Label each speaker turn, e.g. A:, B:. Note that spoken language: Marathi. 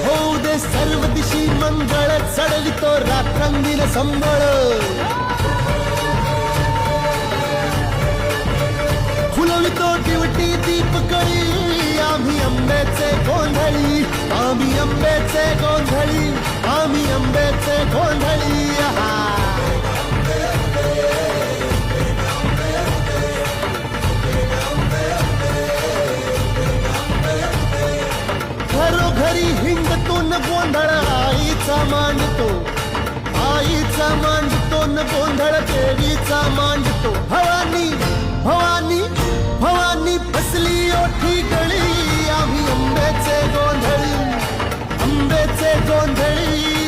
A: होऊ दे सर्व दिशी मंगळ, चढवितो रात्रंगीण संबळ. फुलवितो दिवटी दीपकळी, आम्ही आंब्याचे गोंधळी, आम्ही आंब्याचे गोंधळी, आम्ही आंब्याचे गोंधळी. घरोघरी हिंडतून गोंधळ आईचा मांडतो, आईचा मांडतो न गोंधळ देवीचा मांडतो. भवानी भवानी भवानी फसली ओठी गळी, आम्ही आंब्याचे गोंधळी, आंब्याचे गोंधळी.